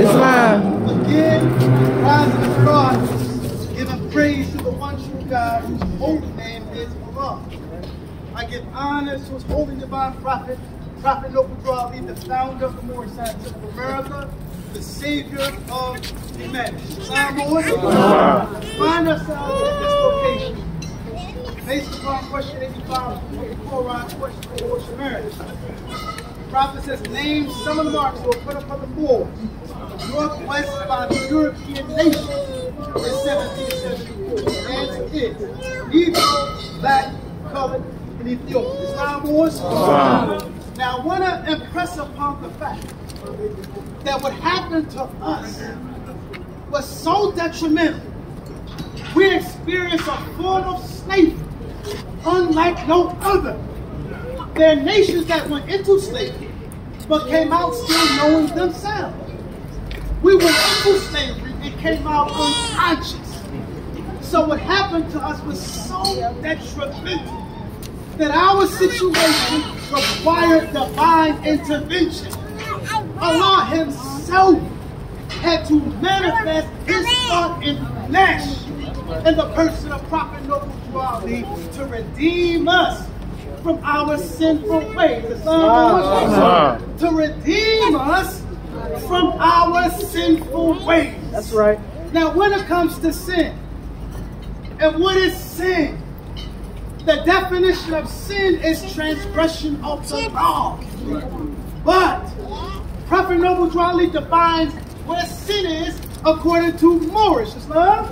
Islam. Again, rising of God, giving praise to the one true God whose holy name is Allah. I give honor to his holy divine prophet, Prophet Noble Drew Ali, the founder of the Moorish Scientific of America, the savior of humanity. Find ourselves at this location based upon question 85 of the Quran, question for Moorish marriage. The prophet says, name some of the marks that were put upon the Moors, northwest by the European nations in 1774. The answer is Negro, black, colored, and Ethiopian. Islam, Moors? Now, I want to impress upon the fact that what happened to us was so detrimental. We experienced a form of slavery unlike no other. There are nations that went into slavery but came out still knowing themselves. We went into slavery and came out unconscious. So what happened to us was so detrimental that our situation required divine intervention. Allah himself had to manifest his thought in flesh in the person of Prophet Noble Drew Ali to redeem us from our sinful ways. To redeem us from our sinful ways. That's right. Now when it comes to sin, and what is sin? The definition of sin is transgression of the law. But Prophet Noble Drew Ali defines what sin is according to Moorish Islam.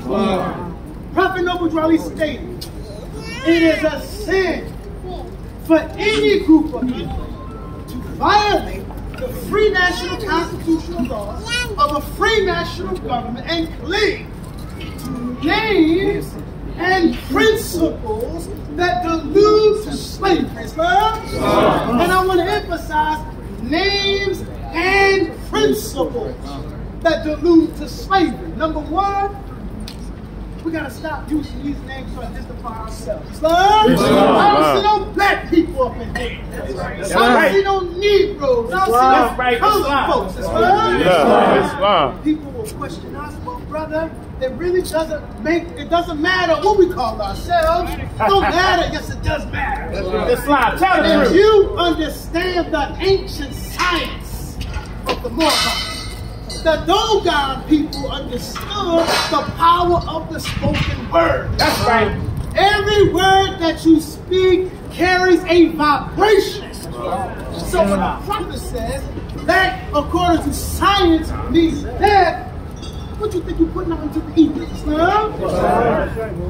Prophet Noble Drew Ali stated, it is a sin for any group of people to violate the free national constitutional laws of a free national government and cling to names and principles that allude to slavery. And I want to emphasize names and principles that allude to slavery. Number one, we got to stop using these names to identify ourselves. I don't see no black people up in here. I don't see no Negroes. I don't see no colored folks. People will question us, but brother, it really doesn't matter what we call ourselves. It don't matter. Yes, it does matter. If you understand the ancient science of the Mormons, the Dogon people understood the power of the spoken word. That's right. Every word that you speak carries a vibration. So when the prophet says that, according to science, means death, what do you think you're putting out into the ether?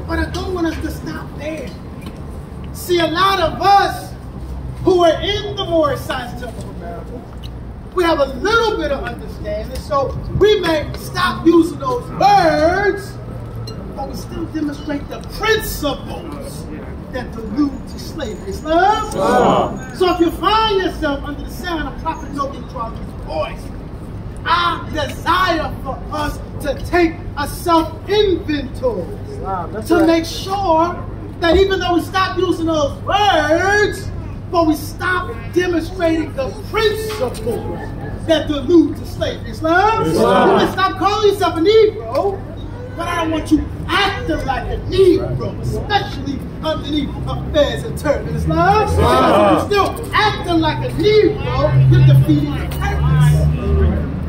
But I don't want us to stop there. See, a lot of us who are in the Moorish Scientific of America, we have a little bit of understanding, so we may stop using those words, but we still demonstrate the principles that allude to slavery. So if you find yourself under the sound of Prophet Noble Drew Ali's voice, I desire for us to take a self-inventory to make sure that even though we stop using those words, but we stop demonstrating the principles that allude to slavery. You can stop calling yourself a Negro, but I don't want you acting like a Negro, especially underneath affairs and turbulence. If you're still acting like a Negro, you're defeating the purpose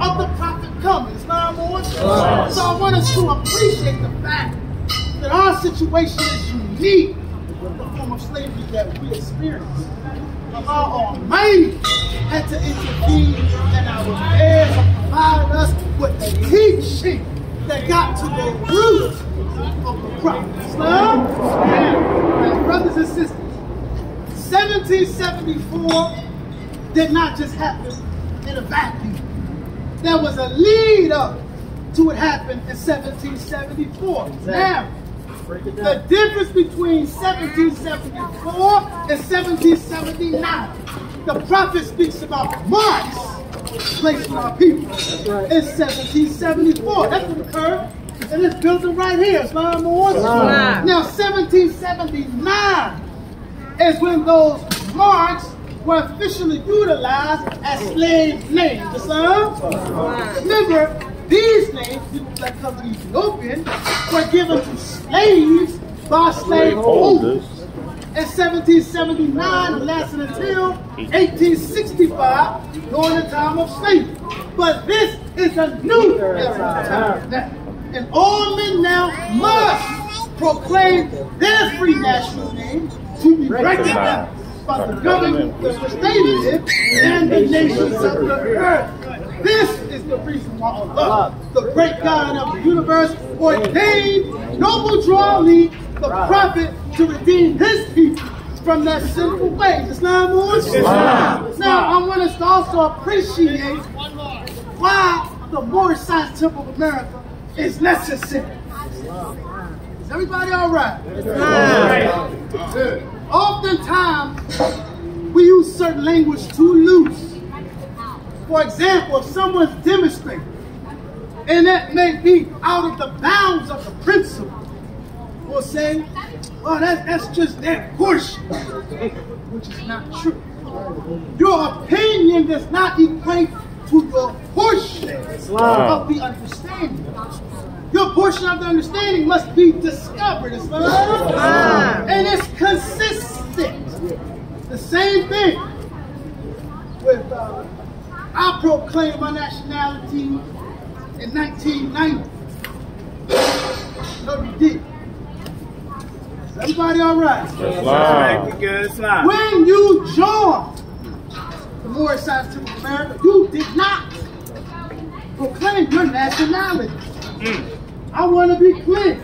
of the prophet coming. So I want us to appreciate the fact that our situation is unique, the form of slavery that we experience. Allah Almighty had to intervene in our affairs and provide us with a teaching that got to the root of the prophet. Now, brothers and sisters, 1774 did not just happen in a vacuum. There was a lead up to what happened in 1774. Now, the difference between 1774 and 1779, the prophet speaks about marks placed on our people in 1774. That's what occurred in this building right here. Now, 1779 is when those marks were officially utilized as slave names. Remember, these names, people that come to Ethiopian, were given to slaves by slaveholders. In 1779, and lasted until 1865, during the time of slavery. But this is a new era. And all men now must proclaim their free national name to be recognized by the government, the representative, and the nations of the earth. This is the reason why Allah, the great God of the universe, ordained Noble Drew Ali, the prophet, to redeem his people from their sinful ways. Islam. Now, I want us to also appreciate why the Moorish Science Temple of America is necessary. Is everybody all right? Oftentimes, we use certain language too loose. For example, if someone's demonstrating, and that may be out of the bounds of the principle, we'll say, oh, that's just that portion, which is not true. Your opinion does not equate to your portion of the understanding. Your portion of the understanding must be discovered, and it's consistent. The same thing with I proclaimed my nationality in 1990. No, you did. Is everybody all right? When you joined the Moorish Science Temple of America, you did not proclaim your nationality. I want to be clear.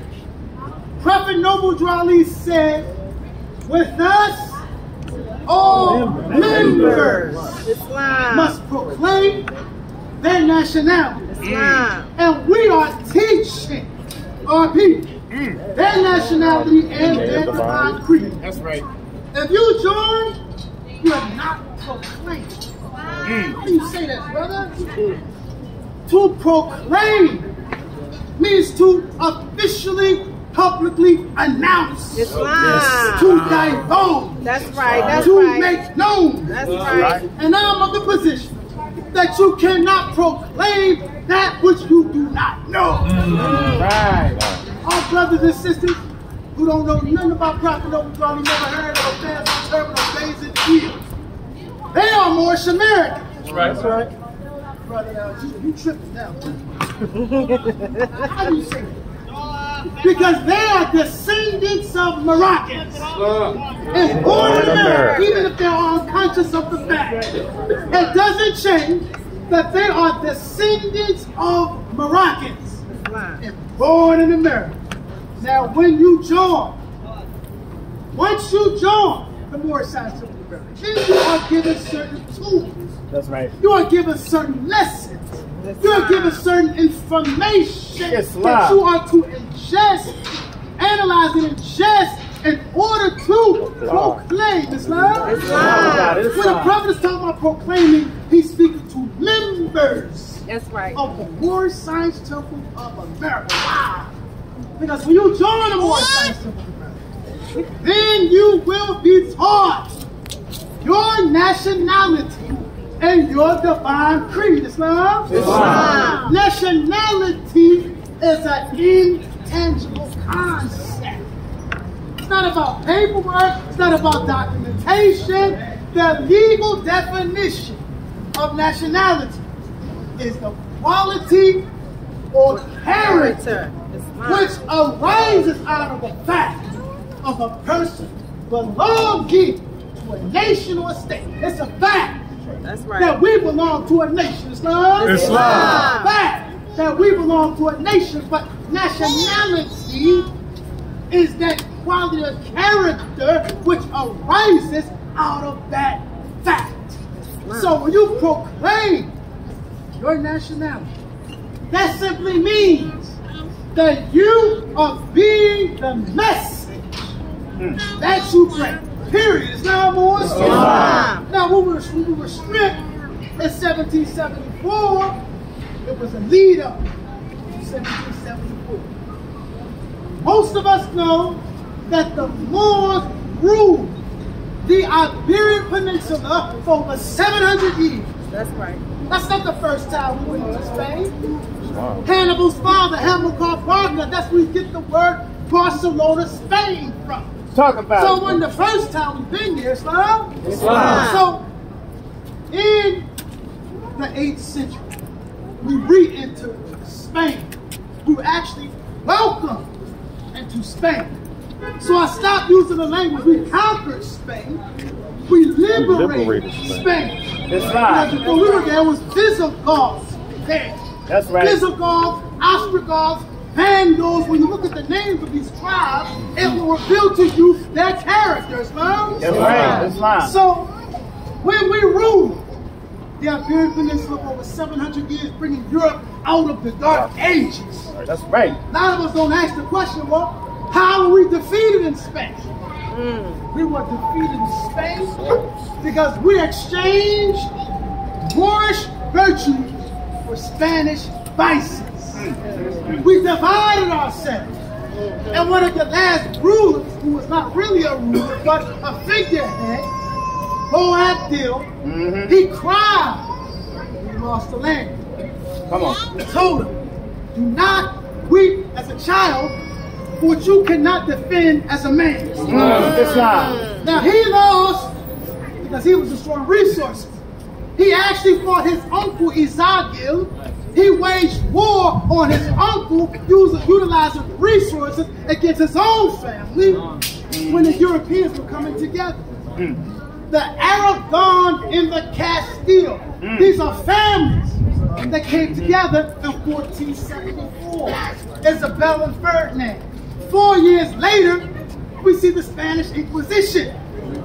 Prophet Noble Drew Ali said, with us, all members must proclaim their nationality. And we are teaching our people their nationality and their divine creed. That's right. If you join, you are not proclaimed. How do you say that, brother? To proclaim means to officially, publicly announce. Islam. To divulge. That's right. That's to right. make known. That's right. And I'm of the position that you cannot proclaim that which you do not know. Right. Our brothers and sisters who don't know nothing about Prophet Noble Drew Ali, never heard of a family terminal days in years. They are Moorish Americans. That's right. That's right. Brother, you tripping now. How do you say that? Because they are descendants of Moroccans. And born in America, even if they are unconscious of the fact. It doesn't change that they are descendants of Moroccans. And born in America. Now, when you join, once you join the Moorish Science Temple of America, then you are given certain tools. That's right. You are given certain lessons. You are given certain information that you are to ingest, analyze, and ingest in order to proclaim Islam. When the prophet is talking about proclaiming, he's speaking to members. That's right. Of the Moorish Science Temple of America. Wow. Because when you join the Moorish Science Temple of America, then you will be taught your nationality and your divine creed. Islam? Nationality is an intangible concept. It's not about paperwork. It's not about documentation. The legal definition of nationality is the quality or character which arises out of the fact of a person belonging to a nation or a state. It's a fact. That's right. That we belong to a nation. Islam. Fact that we belong to a nation, but nationality is that quality of character which arises out of that fact. So when you proclaim your nationality, that simply means that you are being the message that you bring. Period. It's not more. Now, when we were stripped in 1774, it was a lead up to 1774. Most of us know that the Moors ruled the Iberian Peninsula for over 700 years. That's right. That's not the first time we went to Spain. Wow. Hannibal's father, Hamilcar Barca, that's where we get the word Barcelona, Spain from. Talk about so when the first time we've been here, Islam. So in the 8th century, we re-entered Spain. We were actually welcomed into Spain. So I stopped using the language. We conquered Spain. We liberated Spain. Islam. Before we were there, it was Visigoths there. That's right. Visigoths, Ostrogoths, Vandals. When you look at the names of these tribes, it will reveal to you their characters, Islam. That's right. Islam. So when we ruled the Iberian Peninsula for over 700 years, bringing Europe out of the Dark Ages. That's right. A lot of us don't ask the question, well, how were we defeated in Spain? We were defeated in Spain because we exchanged Moorish virtues for Spanish vices. We divided ourselves. And one of the last rulers, who was not really a ruler, but a figurehead, Boabdil, he cried. We lost the land. Come on. He told him, do not weep as a child for what you cannot defend as a man. Islam. Now he lost because he was destroying resources. He actually fought his uncle Izagil. He waged war on his uncle, utilizing resources against his own family when the Europeans were coming together. The Aragon and the Castile. These are families that came together in 1474. Isabella and Ferdinand. 4 years later, we see the Spanish Inquisition,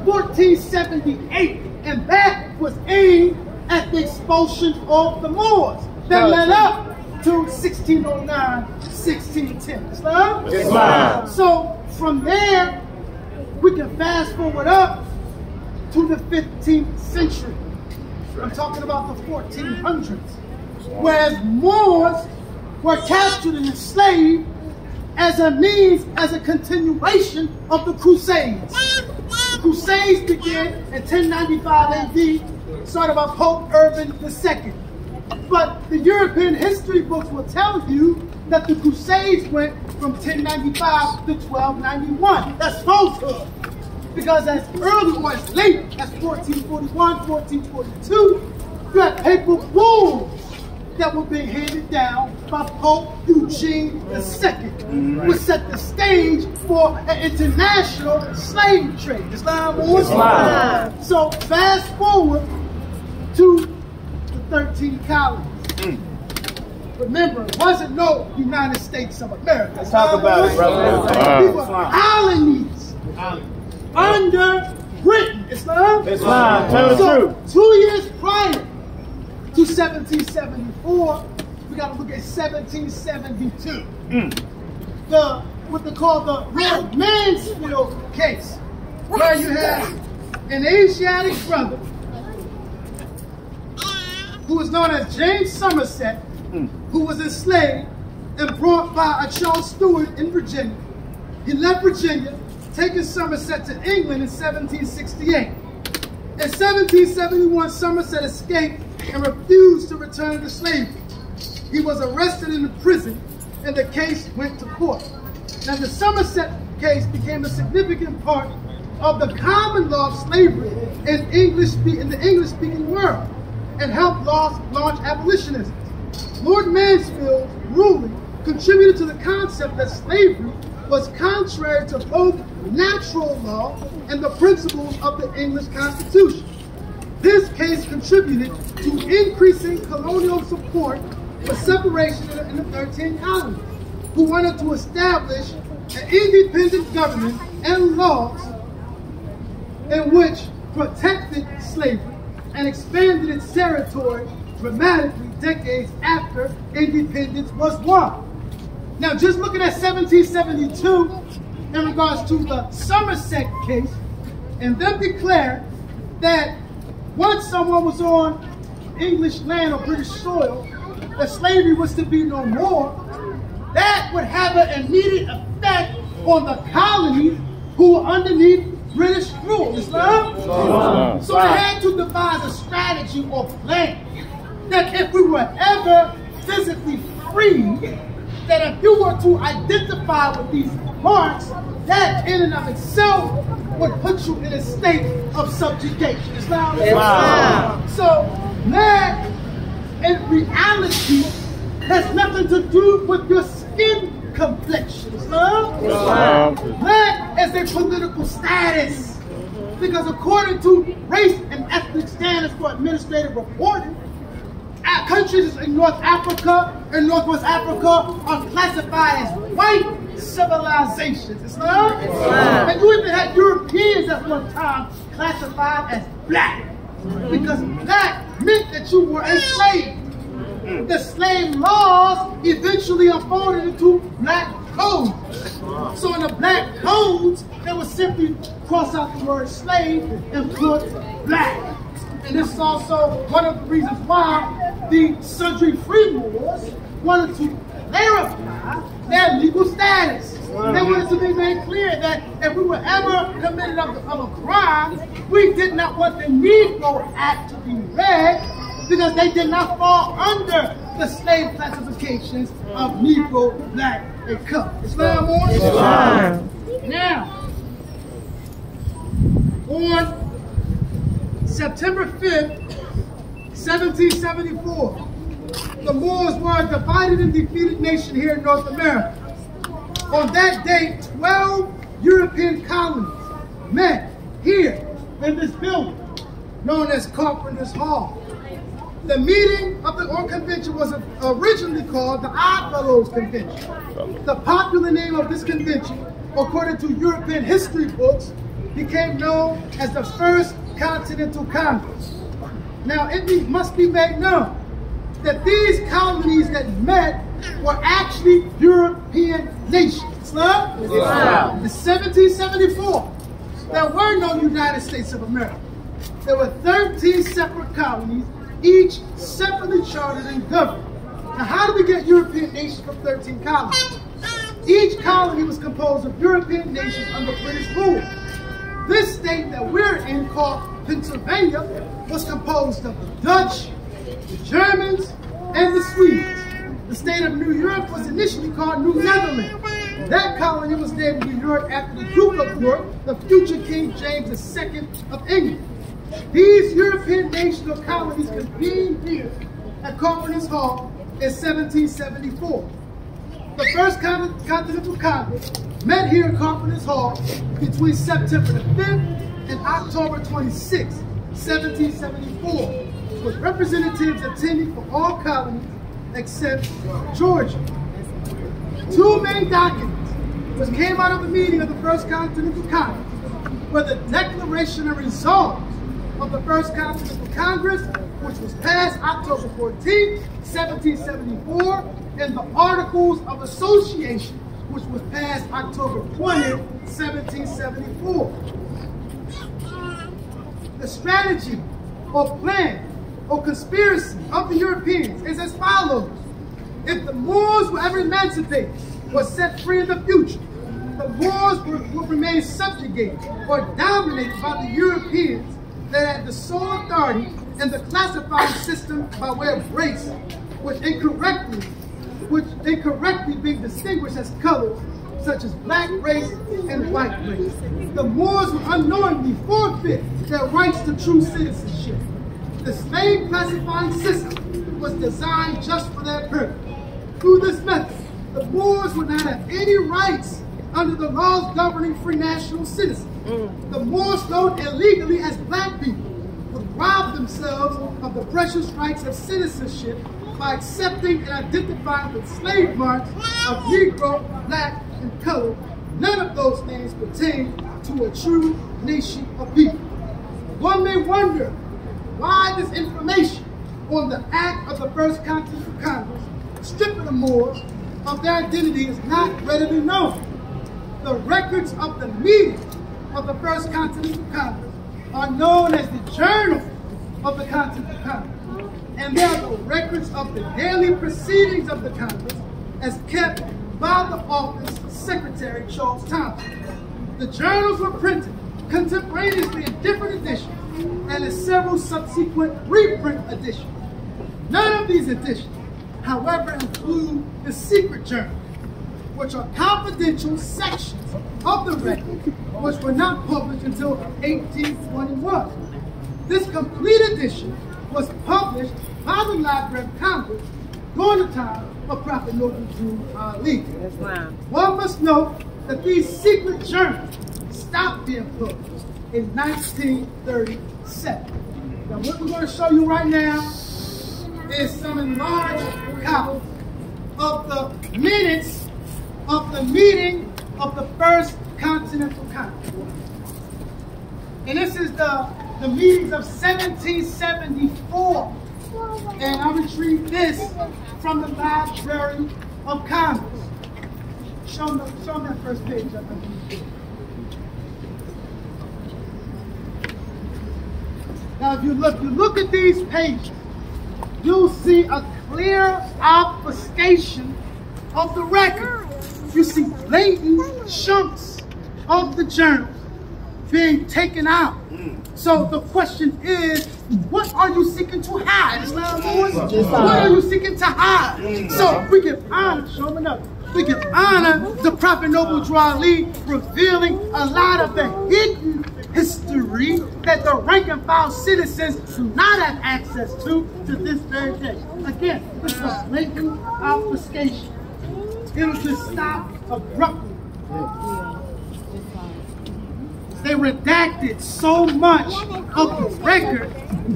1478, and that was aimed at the expulsion of the Moors. That led up to 1609, 1610. Islam? Islam. So from there, we can fast forward up to the 15th century. I'm talking about the 1400s. Whereas Moors were captured and enslaved as a means, as a continuation of the Crusades. The Crusades began in 1095 AD, started by Pope Urban II. But the European history books will tell you that the Crusades went from 1095 to 1291. That's falsehood. Because as early or as late as 1441, 1442, you had papal bulls that were being handed down by Pope Eugene II, which set the stage for an international slave trade. Islam or Islam. So fast forward to the 13 colonies. Remember, it wasn't no United States of America. Let's talk about it, brother. These were colonies under Britain. Islam? Islam. Tell the truth. 2 years prior to 1774, we got to look at 1772. What they call the Lord Mansfield case, where you have an Asiatic brother who was known as James Somerset, who was enslaved and brought by a Charles Stewart in Virginia. He left Virginia, taking Somerset to England in 1768. In 1771, Somerset escaped and refused to return to slavery. He was arrested in the prison, and the case went to court. Now, the Somerset case became a significant part of the common law of slavery in the English-speaking world, and helped launch abolitionism. Lord Mansfield's ruling contributed to the concept that slavery was contrary to both natural law and the principles of the English Constitution. This case contributed to increasing colonial support for separation in the 13 colonies, who wanted to establish an independent government and laws in which protected slavery and expanded its territory dramatically decades after independence was won. Now, just looking at 1772 in regards to the Somerset case, and them declared that once someone was on English land or British soil, that slavery was to be no more, that would have an immediate effect on the colonies who were underneath British rule. Islam? So they had to devise a strategy or plan that if we were ever physically free, that if you were to identify with these marks, that in and of itself would put you in a state of subjugation. Islam? So that in reality has nothing to do with your skin complexion. That is a political status. Because according to race and ethnic standards for administrative reporting, countries in North Africa and Northwest Africa are classified as white civilizations. Islam? And you even had Europeans at one time classified as black. Because black meant that you were enslaved. The slave laws eventually unfolded into black codes. So in the black codes, they would simply cross out the word slave and put black. And this is also one of the reasons why the sundry free Moors wanted to clarify their legal status. They wanted to be made clear that if we were ever committed of a crime, we did not want the Negro Act to be read because they did not fall under the slave classifications of Negro, black, and colored. Islam? Now, on September 5th, 1774, the Moors were a divided and defeated nation here in North America. On that day, 12 European colonies met here in this building, known as Carpenter's Hall. The meeting of the convention was originally called the Oddfellows Convention. The popular name of this convention, according to European history books, became known as the First Continental Congress. Now, it must be made known that these colonies that met were actually European nations. Islam? In 1774, there were no United States of America. There were 13 separate colonies, each separately chartered and governed. Now, how do we get European nations from 13 colonies? Each colony was composed of European nations under British rule. This state that we're in, called Pennsylvania, was composed of the Dutch, the Germans, and the Swedes. The state of New York was initially called New Netherlands. That colony was named New York after the Duke of York, the future King James II of England. These European national colonies convened here at Carpenter's Hall in 1774. The First Continental Congress met here at Carpenter's Hall between September the 5th and October 26, 1774, with representatives attending from all colonies except Georgia. Two main documents which came out of the meeting of the First Continental Congress were the Declaration and Resolves of the First Continental Congress, which was passed October 14, 1774, and the Articles of Association, which was passed October 20, 1774. The strategy or plan or conspiracy of the Europeans is as follows. If the Moors were ever emancipated or set free in the future, the Moors would remain subjugated or dominated by the Europeans that had the sole authority in the classifying system by way of race, which incorrectly being distinguished as colors, such as black race and white race. The Moors would unknowingly forfeit their rights to true citizenship. The slave classifying system was designed just for that purpose. Through this method, the Moors would not have any rights under the laws governing free national citizens. The Moors, known illegally as black people, would rob themselves of the precious rights of citizenship by accepting and identifying with slave marks of Negro, black, and colored. None of those names pertain to a true nation of people. One may wonder why this information on the act of the First Continental Congress stripping the Moors of their identity is not readily known. The records of the meeting of the First Continental Congress are known as the Journal of the Continental Congress, and they are the records of the daily proceedings of the Congress as kept by the office of Secretary Charles Thompson. The journals were printed contemporaneously in different editions and in several subsequent reprint editions. None of these editions, however, include the secret journal, which are confidential sections of the record which were not published until 1821. This complete edition was published by the Library of Congress during the time of Prophet Noble Drew Ali. Wow. One must note that these secret journals stopped being published in 1937. Now what we're going to show you right now is some enlarged copies of the minutes of the meeting of the First Continental Congress. And this is the meetings of 1774. And I retrieved this from the Library of Congress. Show them that first page up. Now if you look at these pages, you'll see a clear obfuscation of the record. You see blatant chunks of the journal being taken out. So the question is, what are you seeking to hide? Islam boys? What are you seeking to hide? So we give honor, show them enough. We give honor to Prophet Noble Drew Ali, revealing a lot of the hidden history that the rank and file citizens do not have access to this very day. Again, this is a blatant obfuscation. It'll just stop abruptly. They redacted so much of the record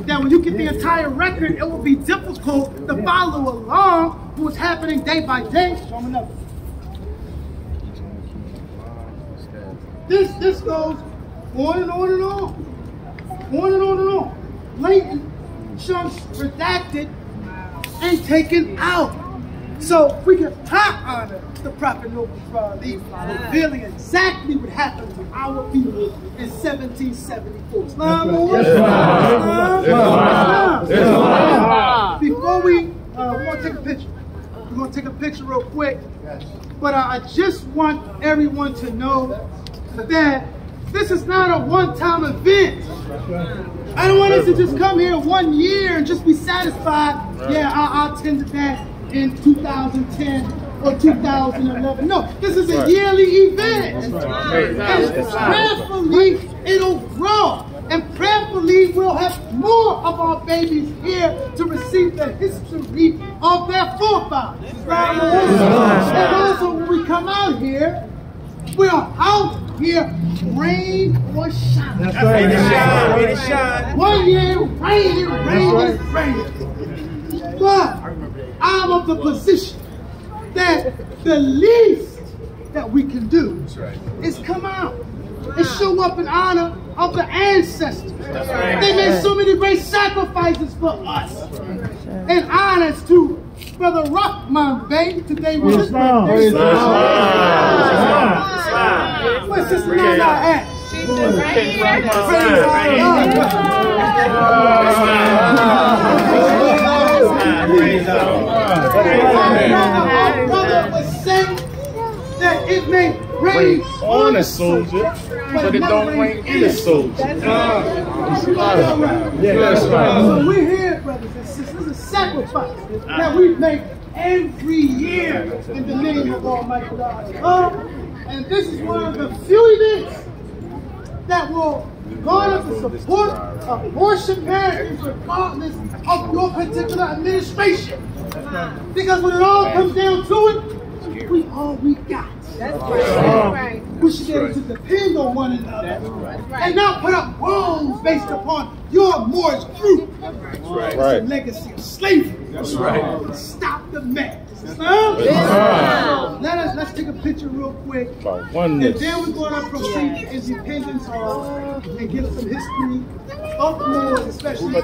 that when you get the entire record, it will be difficult to follow along what's happening day by day. Show me another. This goes on and on and on. On and on and on. Blatant chunks redacted and taken out. So we can high honor the Prophet Noble Drew Ali, revealing exactly what happened to our people in 1774. Islam, Before we're going to take a picture. We're going to take a picture real quick. But I just want everyone to know that this is not a one-time event. I don't want us to just come here 1 year and just be satisfied. Yeah, I attended that in 2010 or 2011. No, this is a yearly event. And prayerfully, it'll grow. And prayerfully, we'll have more of our babies here to receive the history of their forefathers. And also, when we come out here, we're out here, rain or shine. That's right. Rain or shine. 1 year, rain. But I'm of the position that the least that we can do is come out and show up in honor of the ancestors. They made so many great sacrifices for us. And honors to Brother Rahman Bey. Today was his birthday. Where's Sister Nana at? She's just right here. Our brother was saying that it may rain on a soldier, but it don't rain in a soldier. That's right. So we're here, brothers and sisters. This is a sacrifice that we make every year in the name of Almighty God. And this is one of the few events that will garner the support of abortion marriages regardless of your particular administration. Because when it all comes down to it, we all we got. That's right. We should be able to depend on one another and not put up walls based upon your Moorish fruit. It's a legacy of slavery. That's right. Stop the madness. Let's take a picture real quick. And then we're going to proceed to Independence Hall and give some history of Moors, especially